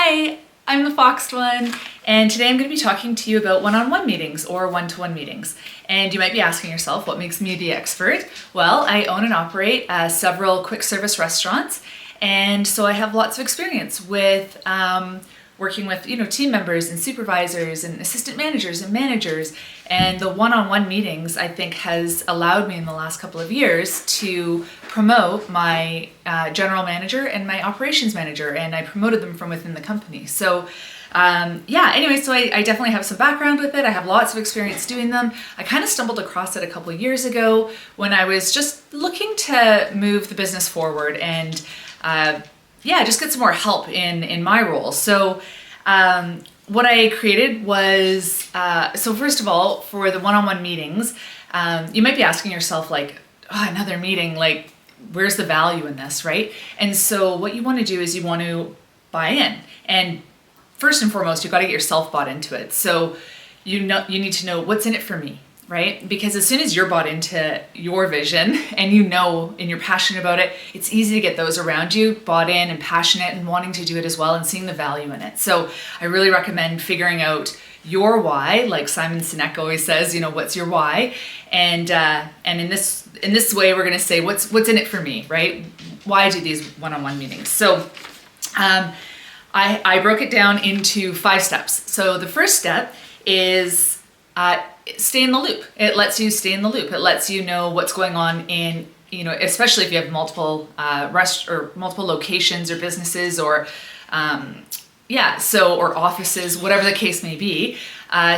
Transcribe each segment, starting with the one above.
Hi, I'm the Foxed One, and today I'm going to be talking to you about one-on-one meetings or one-to-one meetings. And you might be asking yourself, what makes me the expert? Well, I own and operate several quick service restaurants, and so I have lots of experience with working with team members and supervisors and assistant managers and managers. And the one-on-one meetings, I think, has allowed me in the last couple of years to promote my general manager and my operations manager, and I promoted them from within the company. So anyway, so I definitely have some background with it. I have lots of experience doing them. I kind of stumbled across it a couple of years ago when I was just looking to move the business forward and just get some more help in my role. So what I created was, so first of all, for the one-on-one meetings, you might be asking yourself like, oh, another meeting, like where's the value in this, right? And so what you want to do is you want to buy in, and first and foremost, you've got to get yourself bought into it. So you need to know what's in it for me, right? Because as soon as you're bought into your vision and and you're passionate about it, it's easy to get those around you bought in and passionate and wanting to do it as well and seeing the value in it. So I really recommend figuring out your why, like Simon Sinek always says, what's your why? And in this way, we're going to say what's in it for me, right? Why do these one-on-one meetings? So I broke it down into 5 steps. So the first step is stay in the loop. It lets you stay in the loop. It lets you know what's going on in, especially if you have multiple multiple locations or businesses or or offices, whatever the case may be.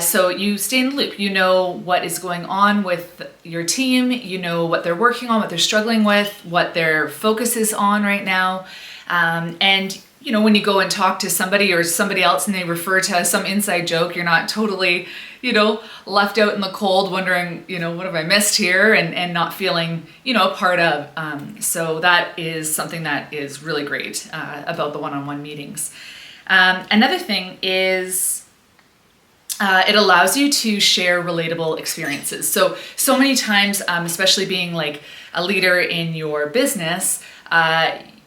So you stay in the loop. You know what is going on with your team. You know what they're working on, what they're struggling with, what their focus is on right now. And when you go and talk to somebody or somebody else and they refer to some inside joke, you're not totally, left out in the cold wondering, what have I missed here and not feeling, a part of. So that is something that is really great about the one-on-one meetings. Another thing is it allows you to share relatable experiences. So many times, especially being like a leader in your business,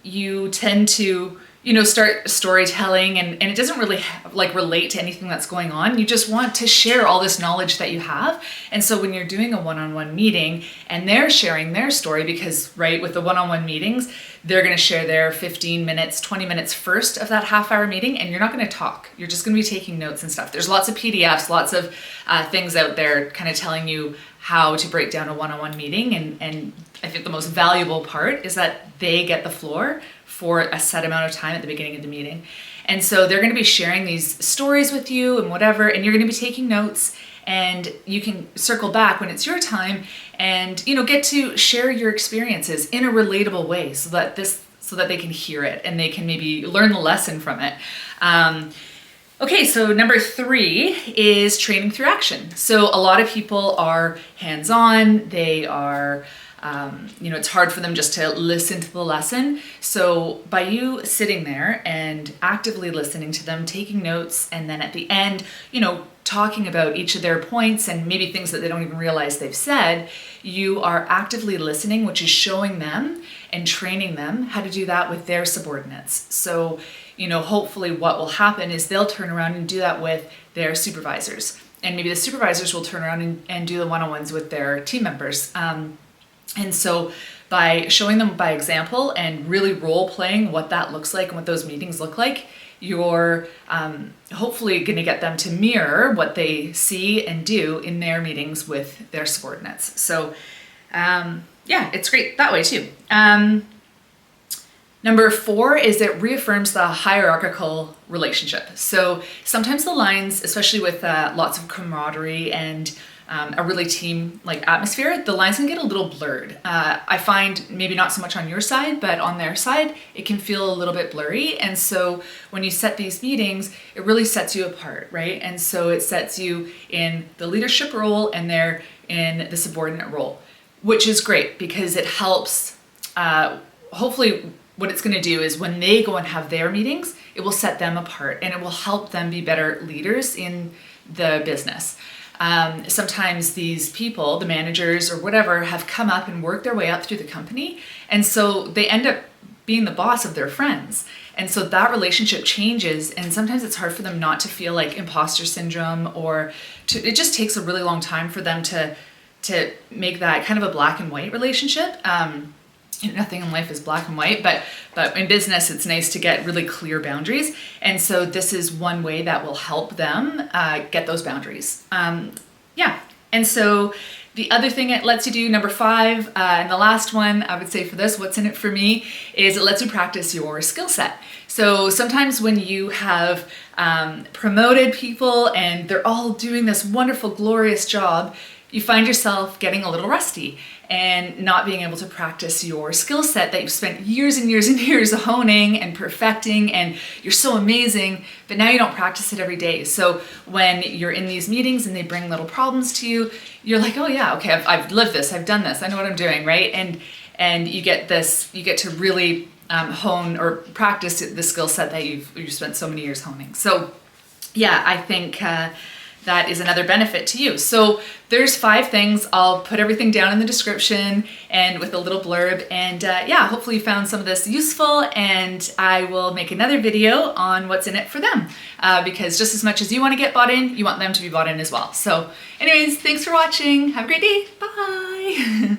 you tend to start storytelling and it doesn't really relate to anything that's going on. You just want to share all this knowledge that you have. And so when you're doing a one-on-one meeting and they're sharing their story, because with the one-on-one meetings, they're going to share their 15 minutes, 20 minutes first of that half-hour meeting, and you're not going to talk. You're just going to be taking notes and stuff. There's lots of PDFs, lots of things out there kind of telling you how to break down a one-on-one meeting. And I think the most valuable part is that they get the floor for a set amount of time at the beginning of the meeting. And so they're going to be sharing these stories with you and whatever, and you're going to be taking notes, and you can circle back when it's your time and get to share your experiences in a relatable way so that they can hear it and they can maybe learn the lesson from it. Okay, so number 3 is training through action. So a lot of people are hands-on, they are it's hard for them just to listen to the lesson. So by you sitting there and actively listening to them, taking notes, and then at the end, talking about each of their points and maybe things that they don't even realize they've said, you are actively listening, which is showing them and training them how to do that with their subordinates. So, hopefully what will happen is they'll turn around and do that with their supervisors. And maybe the supervisors will turn around and do the one-on-ones with their team members. And so by showing them by example and really role-playing what that looks like and what those meetings look like, you're hopefully going to get them to mirror what they see and do in their meetings with their subordinates. So it's great that way too. Number 4 is it reaffirms the hierarchical relationship. So sometimes the lines, especially with lots of camaraderie and a really team atmosphere, the lines can get a little blurred. I find maybe not so much on your side, but on their side, it can feel a little bit blurry. And so when you set these meetings, it really sets you apart, right? And so it sets you in the leadership role and they're in the subordinate role, which is great because it helps. Hopefully what it's going to do is when they go and have their meetings, it will set them apart and it will help them be better leaders in the business. Sometimes these people, the managers or whatever, have come up and worked their way up through the company. And so they end up being the boss of their friends. And so that relationship changes, and sometimes it's hard for them not to feel like imposter syndrome, or it just takes a really long time for them to make that kind of a black and white relationship. Nothing in life is black and white, but in business, it's nice to get really clear boundaries. And so this is one way that will help them get those boundaries. And so the other thing it lets you do, number 5, and the last one I would say for this, what's in it for me, is it lets you practice your skill set. So sometimes when you have promoted people and they're all doing this wonderful, glorious job, you find yourself getting a little rusty and not being able to practice your skill set that you've spent years and years and years honing and perfecting, and you're so amazing, but now you don't practice it every day. So when you're in these meetings and they bring little problems to you, you're like, oh yeah, okay, I've lived this, I've done this, I know what I'm doing, right? And you get to really hone or practice the skill set that you've spent so many years honing. So yeah, I think that is another benefit to you. So there's 5 things. I'll put everything down in the description and with a little blurb. And hopefully you found some of this useful, and I will make another video on what's in it for them. Because just as much as you want to get bought in, you want them to be bought in as well. So anyways, thanks for watching. Have a great day. Bye.